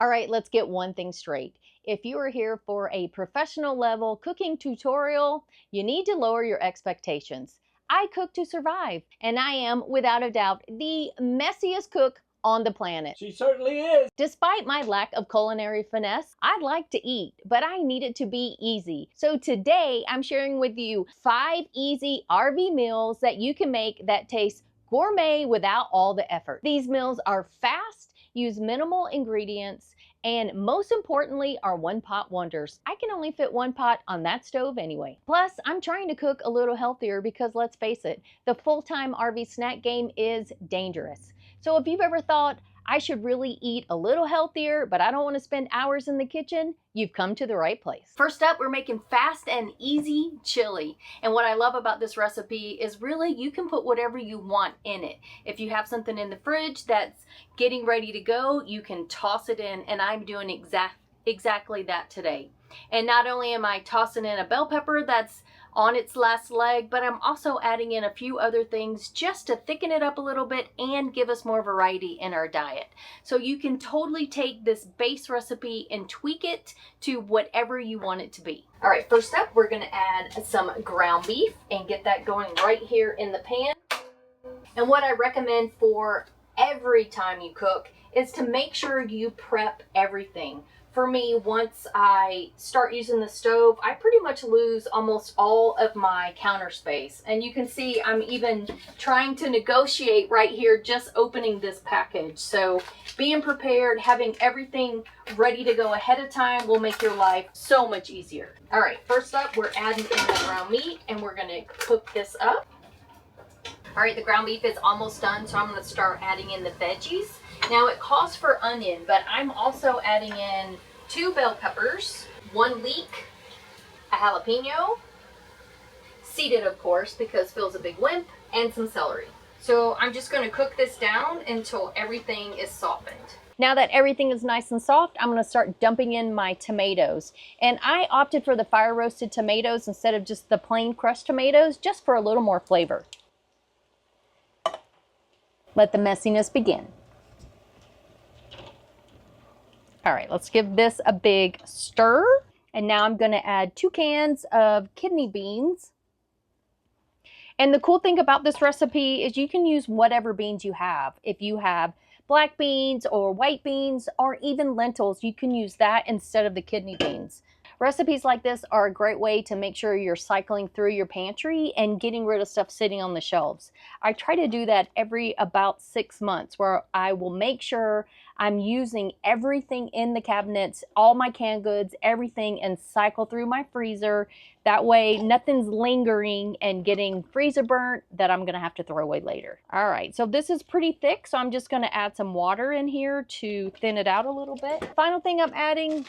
All right, let's get one thing straight. If you are here for a professional level cooking tutorial, you need to lower your expectations. I cook to survive, and I am, without a doubt, the messiest cook on the planet. She certainly is. Despite my lack of culinary finesse, I like to eat, but I need it to be easy. So today I'm sharing with you 5 easy RV meals that you can make that taste gourmet without all the effort. These meals are fast, use minimal ingredients, and most importantly are one-pot wonders. I can only fit one pot on that stove anyway. Plus, I'm trying to cook a little healthier because let's face it, the full-time RV snack game is dangerous. So if you've ever thought, I should really eat a little healthier, but I don't want to spend hours in the kitchen, you've come to the right place. First up, we're making fast and easy chili. And what I love about this recipe is really you can put whatever you want in it. If you have something in the fridge that's getting ready to go, you can toss it in, and I'm doing exactly that today. And not only am I tossing in a bell pepper that's on its last leg, but I'm also adding in a few other things just to thicken it up a little bit and give us more variety in our diet. So you can totally take this base recipe and tweak it to whatever you want it to be. All right, first up, we're gonna add some ground beef and get that going right here in the pan. And what I recommend for every time you cook is to make sure you prep everything. For me, once I start using the stove, I pretty much lose almost all of my counter space. And you can see I'm even trying to negotiate right here, just opening this package. So being prepared, having everything ready to go ahead of time will make your life so much easier. All right, first up, we're adding in the ground meat and we're gonna cook this up. All right, the ground beef is almost done, so I'm gonna start adding in the veggies. Now it calls for onion, but I'm also adding in 2 bell peppers, 1 leek, a jalapeno, seeded of course because Phil's a big wimp, and some celery. So I'm just gonna cook this down until everything is softened. Now that everything is nice and soft, I'm gonna start dumping in my tomatoes. And I opted for the fire roasted tomatoes instead of just the plain crushed tomatoes, just for a little more flavor. Let the messiness begin. All right, let's give this a big stir. And now I'm gonna add 2 cans of kidney beans. And the cool thing about this recipe is you can use whatever beans you have. If you have black beans or white beans or even lentils, you can use that instead of the kidney beans. Recipes like this are a great way to make sure you're cycling through your pantry and getting rid of stuff sitting on the shelves. I try to do that every about 6 months, where I will make sure I'm using everything in the cabinets, all my canned goods, everything, and cycle through my freezer. That way nothing's lingering and getting freezer burnt that I'm gonna have to throw away later. All right, so this is pretty thick, so I'm just gonna add some water in here to thin it out a little bit. Final thing I'm adding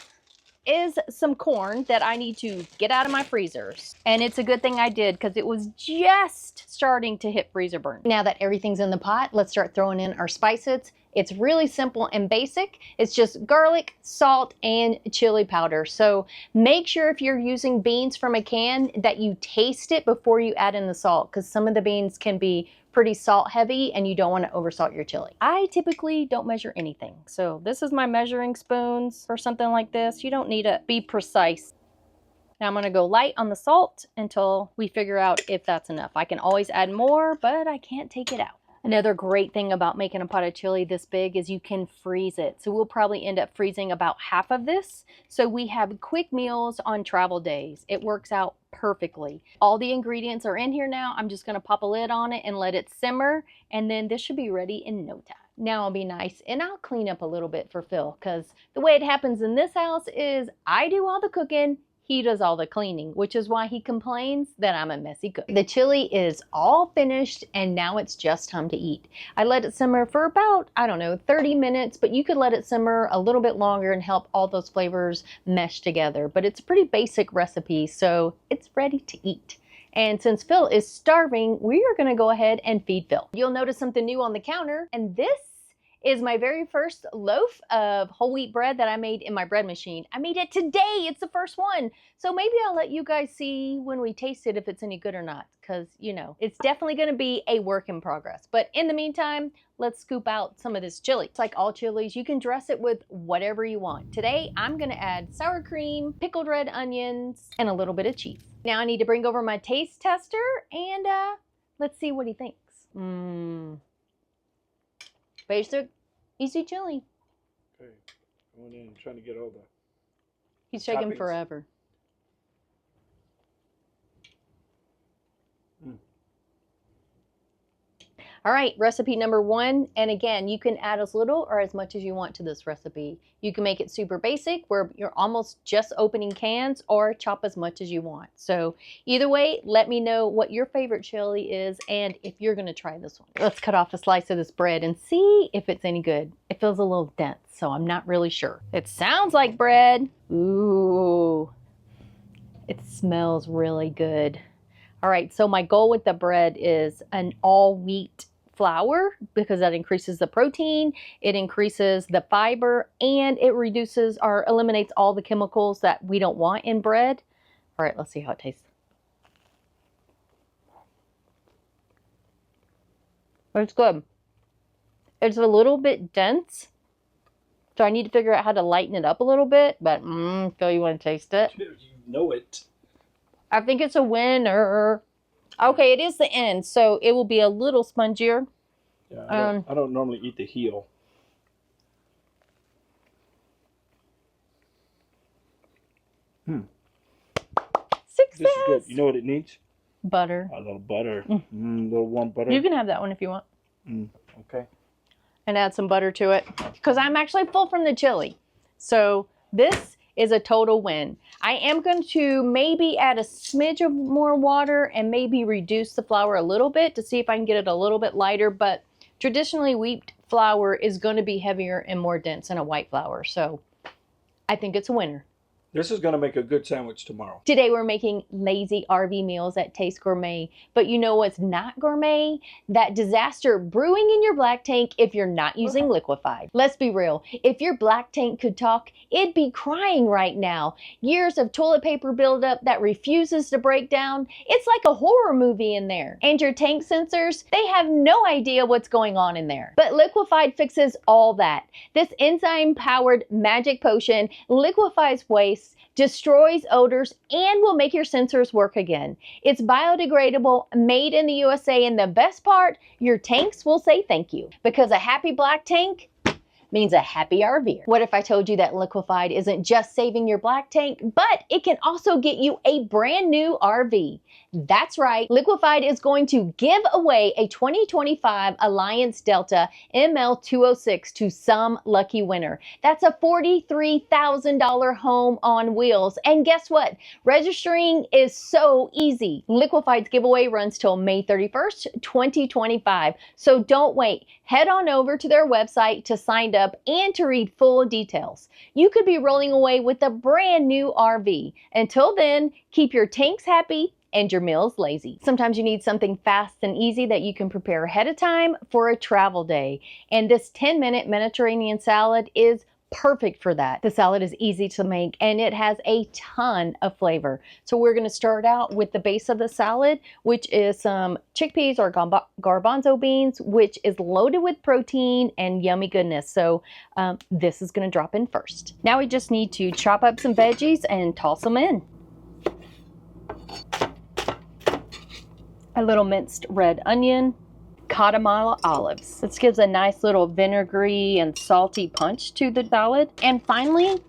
is some corn that I need to get out of my freezers. And it's a good thing I did because it was just starting to hit freezer burn. Now that everything's in the pot, let's start throwing in our spices. It's really simple and basic. It's just garlic, salt, and chili powder. So make sure if you're using beans from a can that you taste it before you add in the salt, because some of the beans can be pretty salt heavy and you don't want to oversalt your chili. I typically don't measure anything. So this is my measuring spoons for something like this. You don't need to be precise. Now I'm gonna go light on the salt until we figure out if that's enough. I can always add more, but I can't take it out. Another great thing about making a pot of chili this big is you can freeze it. So we'll probably end up freezing about half of this. So we have quick meals on travel days. It works out perfectly. All the ingredients are in here now. I'm just gonna pop a lid on it and let it simmer. And then this should be ready in no time. Now I'll be nice and I'll clean up a little bit for Phil, because the way it happens in this house is I do all the cooking, he does all the cleaning, which is why he complains that I'm a messy cook. The chili is all finished and now it's just time to eat. I let it simmer for about, I don't know, 30 minutes, but you could let it simmer a little bit longer and help all those flavors mesh together. But it's a pretty basic recipe, so it's ready to eat. And since Phil is starving, we are gonna go ahead and feed Phil. You'll notice something new on the counter, and this is my very first loaf of whole wheat bread that I made in my bread machine. I made it today. It's the first one. So maybe I'll let you guys see when we taste it if it's any good or not, because, you know, it's definitely going to be a work in progress. But in the meantime, let's scoop out some of this chili. It's like all chilies, you can dress it with whatever you want. Today, I'm going to add sour cream, pickled red onions, and a little bit of cheese. Now I need to bring over my taste tester and let's see what he thinks. Basic, easy chili. Okay, going in, trying to get all the. He's shaking toppings. forever. All right, recipe number 1. And again, you can add as little or as much as you want to this recipe. You can make it super basic where you're almost just opening cans, or chop as much as you want. So either way, let me know what your favorite chili is and if you're gonna try this one. Let's cut off a slice of this bread and see if it's any good. It feels a little dense, so I'm not really sure. It sounds like bread. Ooh, it smells really good. All right, so my goal with the bread is an all wheat flour because that increases the protein, it increases the fiber, and it reduces or eliminates all the chemicals that we don't want in bread. All right, let's see how it tastes. It's good. It's a little bit dense, so I need to figure out how to lighten it up a little bit, but Phil, you want to taste it? You know it. I think it's a winner. Okay, it is the end, so it will be a little spongier. Yeah, I don't normally eat the heel. Success! This is good. You know what it needs? Butter. A little butter. A little warm butter. You can have that one if you want. Okay. And add some butter to it, because I'm actually full from the chili. So this is a total win. I am going to maybe add a smidge of more water and maybe reduce the flour a little bit to see if I can get it a little bit lighter, but traditionally wheat flour is going to be heavier and more dense than a white flour, so I think it's a winner. This is going to make a good sandwich tomorrow. Today we're making lazy RV meals that taste gourmet, but you know what's not gourmet? That disaster brewing in your black tank if you're not using liquefied. Let's be real, if your black tank could talk, it'd be crying right now. Years of toilet paper buildup that refuses to break down. It's like a horror movie in there. And your tank sensors, they have no idea what's going on in there. But liquefied fixes all that. This enzyme-powered magic potion liquefies waste, destroys odors, and will make your sensors work again. It's biodegradable, made in the USA, and the best part, your tanks will say thank you. Because a happy black tank means a happy RVer. What if I told you that liquefied isn't just saving your black tank, but it can also get you a brand new RV? That's right, liquefied is going to give away a 2025 Alliance Delta ML206 to some lucky winner. That's a $43,000 home on wheels. And guess what? Registering is so easy. Liquefied's giveaway runs till May 31st, 2025. So don't wait. Head on over to their website to sign up and to read full details. You could be rolling away with a brand new RV. Until then, keep your tanks happy and your meals lazy. Sometimes you need something fast and easy that you can prepare ahead of time for a travel day. And this 10-minute Mediterranean salad is perfect for that. The salad is easy to make and it has a ton of flavor. So we're going to start out with the base of the salad, which is some chickpeas or garbanzo beans, which is loaded with protein and yummy goodness. So this is going to drop in first. Now we just need to chop up some veggies and toss them in. A little minced red onion, Guatemala olives. This gives a nice little vinegary and salty punch to the salad. And finally,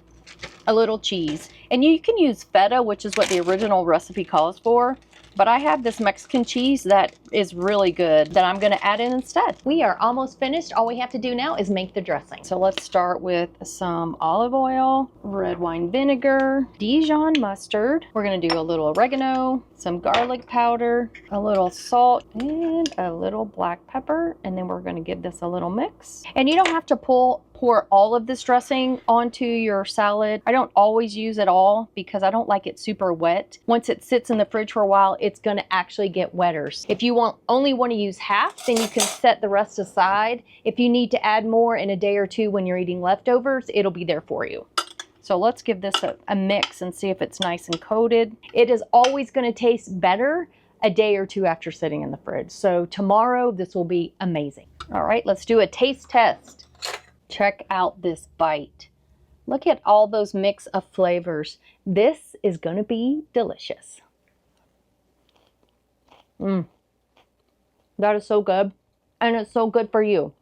a little cheese. And you can use feta, which is what the original recipe calls for. But I have this Mexican cheese that is really good that I'm going to add in instead. We are almost finished. All we have to do now is make the dressing. So let's start with some olive oil, red wine vinegar, Dijon mustard. We're going to do a little oregano, some garlic powder, a little salt, and a little black pepper. And then we're going to give this a little mix. And you don't have to pour pour all of this dressing onto your salad. I don't always use it all because I don't like it super wet. Once it sits in the fridge for a while, it's gonna actually get wetter. If you only want to use half, then you can set the rest aside. If you need to add more in a day or two when you're eating leftovers, it'll be there for you. So let's give this a mix and see if it's nice and coated. It is always gonna taste better a day or two after sitting in the fridge. So tomorrow, this will be amazing. All right, let's do a taste test. Check out this bite. Look at all those mix of flavors. This is gonna be delicious. That is so good. And it's so good for you.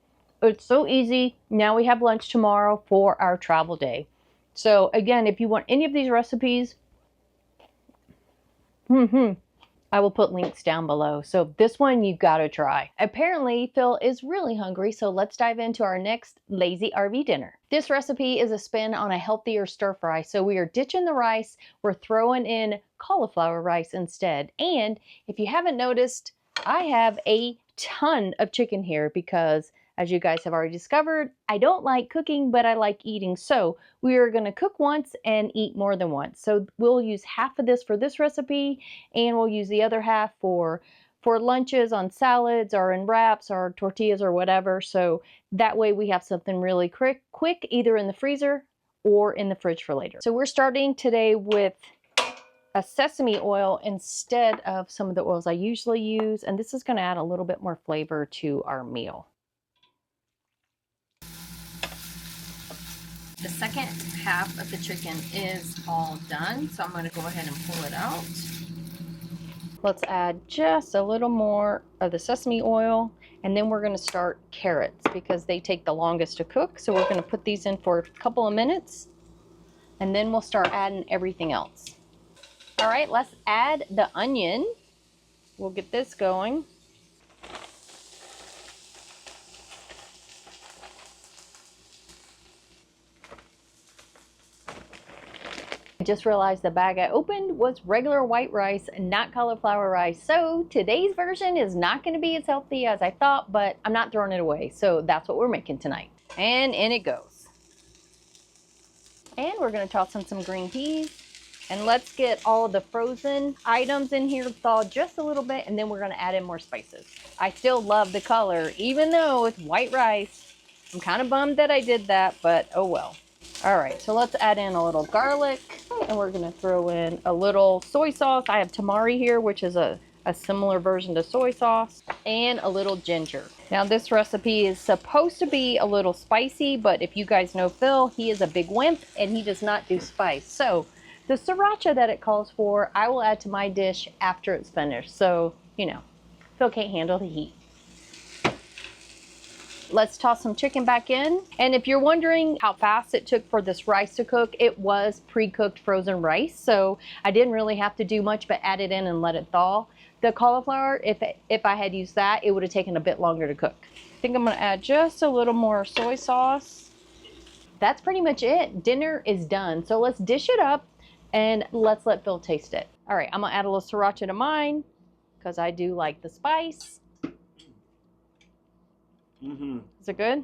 It's so easy. Now we have lunch tomorrow for our travel day. So again, if you want any of these recipes, I will put links down below. So this one you've got to try. Apparently Phil is really hungry, so let's dive into our next lazy RV dinner. This recipe is a spin on a healthier stir fry. So we are ditching the rice, we're throwing in cauliflower rice instead. And if you haven't noticed, I have a ton of chicken here because, as you guys have already discovered, I don't like cooking, but I like eating. So we are gonna cook once and eat more than once. So we'll use half of this for this recipe, and we'll use the other half for lunches on salads or in wraps or tortillas or whatever. So that way we have something really quick, either in the freezer or in the fridge for later. So we're starting today with a sesame oil instead of some of the oils I usually use, and this is gonna add a little bit more flavor to our meal. The second half of the chicken is all done, so I'm going to go ahead and pull it out. Let's add just a little more of the sesame oil, and then we're going to start carrots because they take the longest to cook. So we're going to put these in for a couple of minutes, and then we'll start adding everything else. All right, let's add the onion. We'll get this going. I just realized the bag I opened was regular white rice and not cauliflower rice. So today's version is not going to be as healthy as I thought, but I'm not throwing it away. So that's what we're making tonight. And in it goes. And we're going to toss in some green peas. And let's get all of the frozen items in here thawed just a little bit, and then we're going to add in more spices. I still love the color, even though it's white rice. I'm kind of bummed that I did that, but oh well. All right, so let's add in a little garlic, and we're gonna throw in a little soy sauce. I have tamari here, which is a similar version to soy sauce, and a little ginger. Now this recipe is supposed to be a little spicy, but if you guys know Phil, he is a big wimp and he does not do spice. So the sriracha that it calls for, I will add to my dish after it's finished. So, you know, Phil can't handle the heat. Let's toss some chicken back in. And if you're wondering how fast it took for this rice to cook, it was pre-cooked frozen rice. So I didn't really have to do much but add it in and let it thaw. The cauliflower, if I had used that, it would have taken a bit longer to cook. I think I'm gonna add just a little more soy sauce. That's pretty much it. Dinner is done. So let's dish it up and let's let Phil taste it. All right, I'm gonna add a little sriracha to mine because I do like the spice. Is it good?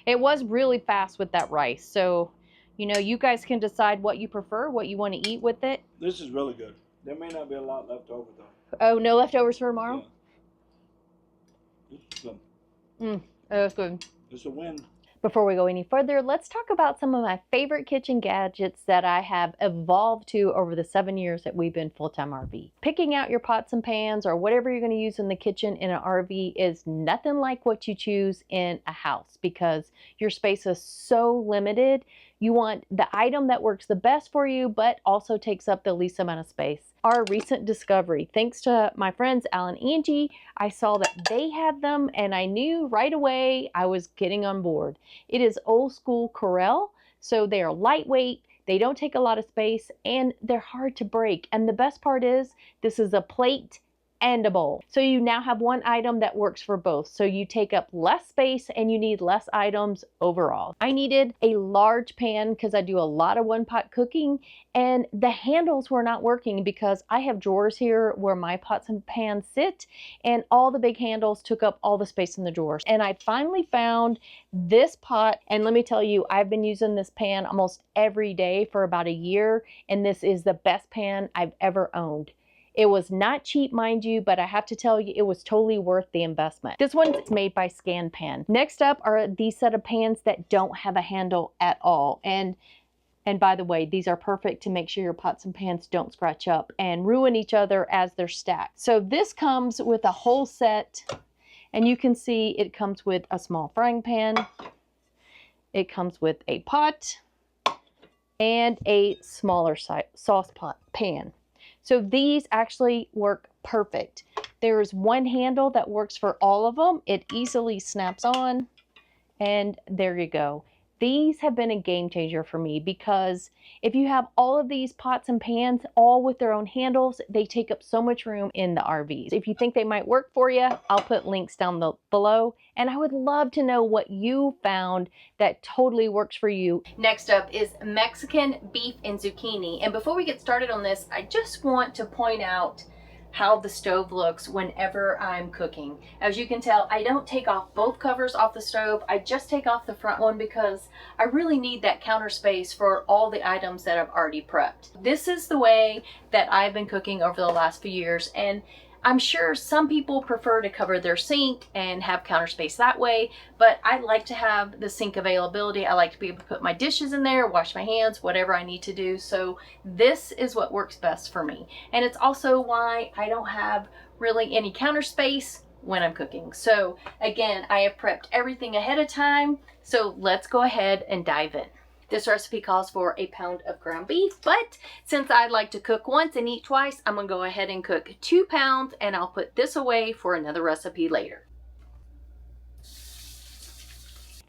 It was really fast with that rice. So, you know, you guys can decide what you prefer, what you want to eat with it. This is really good. There may not be a lot left over though. Oh, no leftovers for tomorrow? Yeah. This is good. That's good. It's a win. Before we go any further, let's talk about some of my favorite kitchen gadgets that I have evolved to over the 7 years that we've been full-time RV. Picking out your pots and pans or whatever you're going to use in the kitchen in an RV is nothing like what you choose in a house because your space is so limited. You want the item that works the best for you, but also takes up the least amount of space. Our recent discovery, thanks to my friends Al and Angie, I saw that they had them and I knew right away I was getting on board. It is old school Corelle, so they are lightweight, they don't take a lot of space, and they're hard to break. And the best part is, this is a plate and a bowl. So you now have one item that works for both. So you take up less space and you need less items overall. I needed a large pan because I do a lot of one-pot cooking, and the handles were not working because I have drawers here where my pots and pans sit, and all the big handles took up all the space in the drawers. And I finally found this pot, and let me tell you, I've been using this pan almost every day for about a year, and this is the best pan I've ever owned. It was not cheap, mind you, but I have to tell you, it was totally worth the investment. This one's made by Scan Pan. Next up are these set of pans that don't have a handle at all. And by the way, these are perfect to make sure your pots and pans don't scratch up and ruin each other as they're stacked. So this comes with a whole set, and you can see it comes with a small frying pan. It comes with a pot and a smaller sauce pot pan. So these actually work perfect. There's one handle that works for all of them. It easily snaps on, and there you go. These have been a game changer for me because if you have all of these pots and pans all with their own handles, they take up so much room in the RVs. If you think they might work for you, I'll put links down below, and I would love to know what you found that totally works for you. Next up is Mexican beef and zucchini. And before we get started on this, I just want to point out how the stove looks whenever I'm cooking. As you can tell, I don't take off both covers off the stove. I just take off the front one because I really need that counter space for all the items that I've already prepped. This is the way that I've been cooking over the last few years, and I'm sure some people prefer to cover their sink and have counter space that way, but I like to have the sink availability. I like to be able to put my dishes in there, wash my hands, whatever I need to do. So this is what works best for me. And it's also why I don't have really any counter space when I'm cooking. So again, I have prepped everything ahead of time. So let's go ahead and dive in. This recipe calls for a pound of ground beef, but since I like to cook once and eat twice, I'm gonna go ahead and cook 2 pounds, and I'll put this away for another recipe later.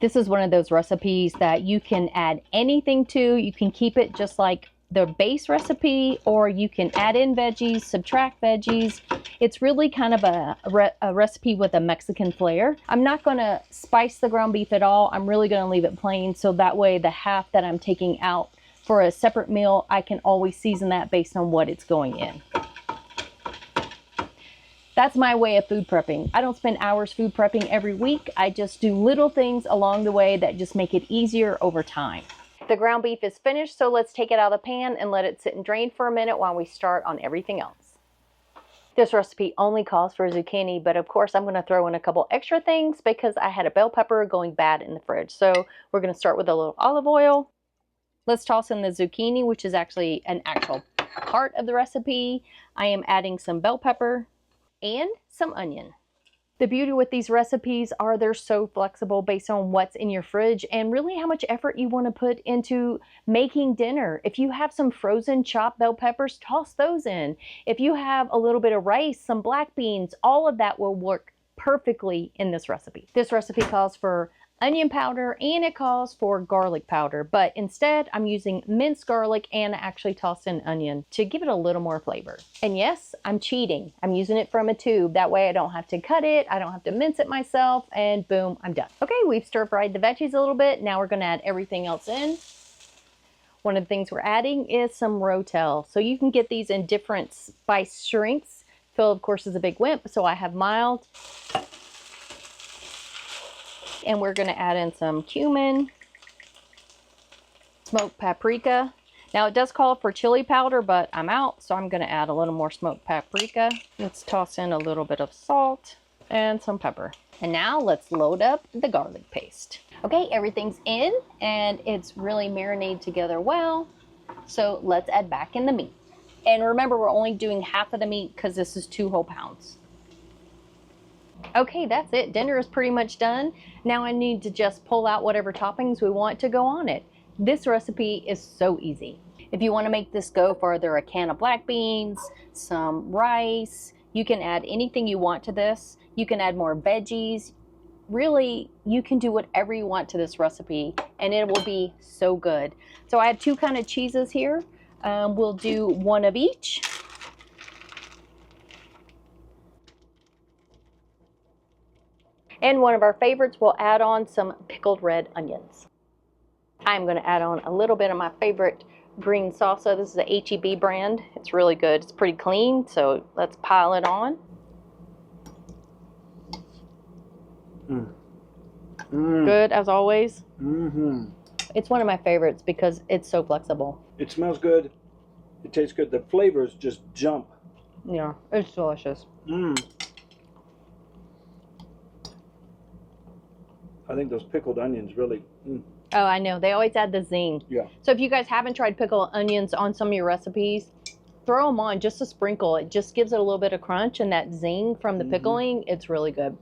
This is one of those recipes that you can add anything to. You can keep it just like the base recipe, or you can add in veggies, subtract veggies. It's really kind of a recipe with a Mexican flair. I'm not gonna spice the ground beef at all. I'm really gonna leave it plain, so that way the half that I'm taking out for a separate meal, I can always season that based on what it's going in. That's my way of food prepping. I don't spend hours food prepping every week. I just do little things along the way that just make it easier over time. The ground beef is finished, so let's take it out of the pan and let it sit and drain for a minute while we start on everything else. This recipe only calls for zucchini, but of course I'm going to throw in a couple extra things because I had a bell pepper going bad in the fridge. So we're going to start with a little olive oil. Let's toss in the zucchini, which is actually an actual part of the recipe. I am adding some bell pepper and some onion. The beauty with these recipes are they're so flexible based on what's in your fridge and really how much effort you want to put into making dinner. If you have some frozen chopped bell peppers, toss those in. If you have a little bit of rice, some black beans, all of that will work perfectly in this recipe. This recipe calls for onion powder and it calls for garlic powder, but instead I'm using minced garlic and actually tossed in onion to give it a little more flavor. And yes, I'm cheating. I'm using it from a tube. That way I don't have to cut it, I don't have to mince it myself, and boom, I'm done. Okay, we've stir fried the veggies a little bit. Now we're gonna add everything else in. One of the things we're adding is some Rotel. So you can get these in different spice strengths. Phil, of course, is a big wimp, so I have mild. And we're going to add in some cumin, smoked paprika. Now it does call for chili powder, but I'm out, so I'm going to add a little more smoked paprika. Let's toss in a little bit of salt and some pepper. And now let's load up the garlic paste. Okay, everything's in and it's really marinated together well. So let's add back in the meat. And remember, we're only doing half of the meat because this is 2 whole pounds. Okay, that's it. Dinner is pretty much done. Now I need to just pull out whatever toppings we want to go on it. This recipe is so easy. If you want to make this go further, a can of black beans, some rice, you can add anything you want to this. You can add more veggies. Really, you can do whatever you want to this recipe and it will be so good. So I have 2 kind of cheeses here. We'll do 1 of each. And one of our favorites, we'll add on some pickled red onions. I'm going to add on a little bit of my favorite green salsa. This is the HEB brand. It's really good. It's pretty clean, so let's pile it on. Good as always. It's one of my favorites because it's so flexible. It smells good. It tastes good. The flavors just jump. Yeah, it's delicious. I think those pickled onions really. Oh, I know. They always add the zing. Yeah. So if you guys haven't tried pickled onions on some of your recipes, throw them on just a sprinkle. It just gives it a little bit of crunch and that zing from the pickling. It's really good.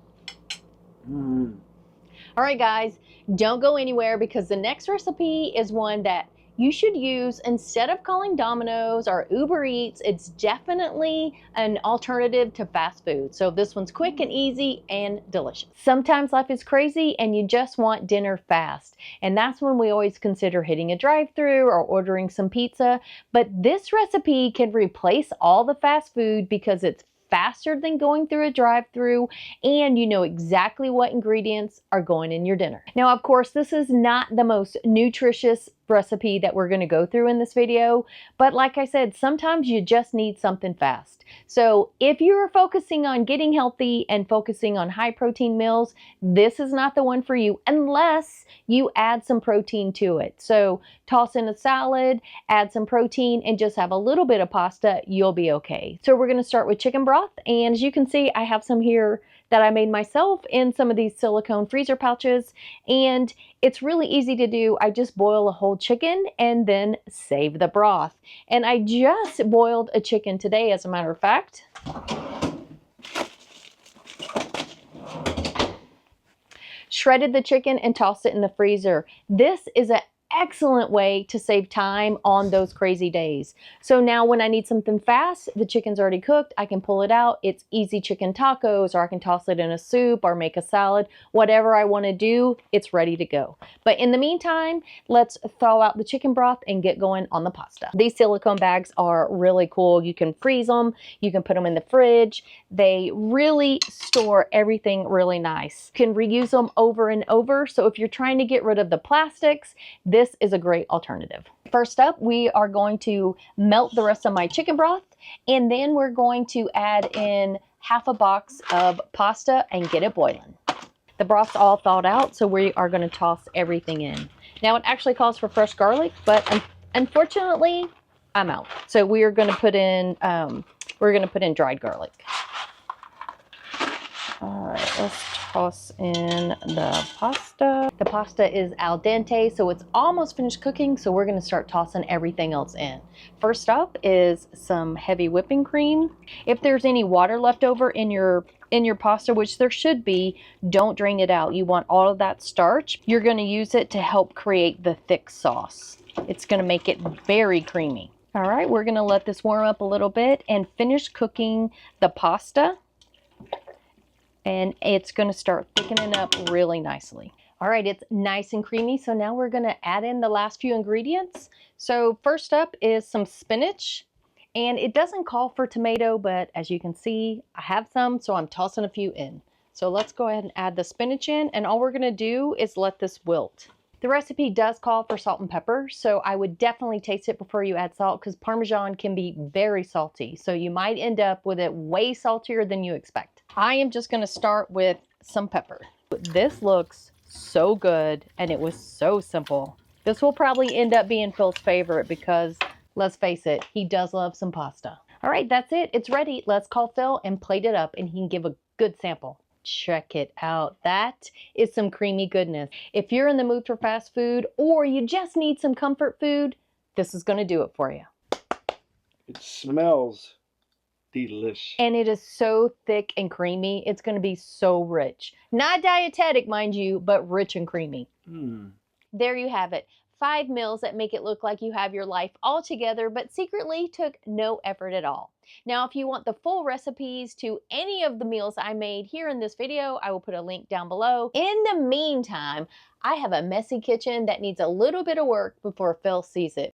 All right, guys, don't go anywhere because the next recipe is one that you should use instead of calling Domino's or Uber Eats. It's definitely an alternative to fast food. So this one's quick and easy and delicious. Sometimes life is crazy and you just want dinner fast. And that's when we always consider hitting a drive-thru or ordering some pizza. But this recipe can replace all the fast food because it's faster than going through a drive-thru, and you know exactly what ingredients are going in your dinner. Now, of course, this is not the most nutritious recipe that we're going to go through in this video, but like I said, sometimes you just need something fast. So if you are focusing on getting healthy and focusing on high protein meals, this is not the one for you unless you add some protein to it. So toss in a salad, add some protein, and just have a little bit of pasta, you'll be okay. So we're going to start with chicken broth, and as you can see, I have some here that I made myself in some of these silicone freezer pouches, and it's really easy to do. I just boil a whole chicken and then save the broth. And I just boiled a chicken today, as a matter of fact. Shredded the chicken and tossed it in the freezer. This is an excellent way to save time on those crazy days. So now when I need something fast, the chicken's already cooked, I can pull it out. It's easy chicken tacos, or I can toss it in a soup or make a salad. Whatever I want to do, it's ready to go. But in the meantime, let's thaw out the chicken broth and get going on the pasta. These silicone bags are really cool. You can freeze them, you can put them in the fridge. They really store everything really nice. You can reuse them over and over. So if you're trying to get rid of the plastics, this is a great alternative. First up, we are going to melt the rest of my chicken broth, and then we're going to add in half a box of pasta and get it boiling. The broth's all thawed out, so we are going to toss everything in. Now it actually calls for fresh garlic, but unfortunately, I'm out. So we are going to put in dried garlic. All right, let's toss in the pasta. The pasta is al dente, so it's almost finished cooking, so we're going to start tossing everything else in. First up is some heavy whipping cream. If there's any water left over in your pasta, which there should be, don't drain it out. You want all of that starch. You're going to use it to help create the thick sauce. It's going to make it very creamy. All right, we're going to let this warm up a little bit and finish cooking the pasta. And it's going to start thickening up really nicely. All right, it's nice and creamy, so now we're going to add in the last few ingredients. So first up is some spinach, and it doesn't call for tomato, but as you can see, I have some, so I'm tossing a few in. So let's go ahead and add the spinach in, and all we're going to do is let this wilt. The recipe does call for salt and pepper, so I would definitely taste it before you add salt because Parmesan can be very salty, so you might end up with it way saltier than you expect. I am just going to start with some pepper. This looks so good, and it was so simple. This will probably end up being Phil's favorite because, let's face it, he does love some pasta. All right, that's it. It's ready. Let's call Phil and plate it up, and he can give a good sample. Check it out. That is some creamy goodness. If you're in the mood for fast food or you just need some comfort food, this is going to do it for you. It smells delicious. And it is so thick and creamy. It's going to be so rich. Not dietetic, mind you, but rich and creamy. There you have it. 5 meals that make it look like you have your life all together, but secretly took no effort at all. Now, if you want the full recipes to any of the meals I made here in this video, I will put a link down below. In the meantime, I have a messy kitchen that needs a little bit of work before Phil sees it.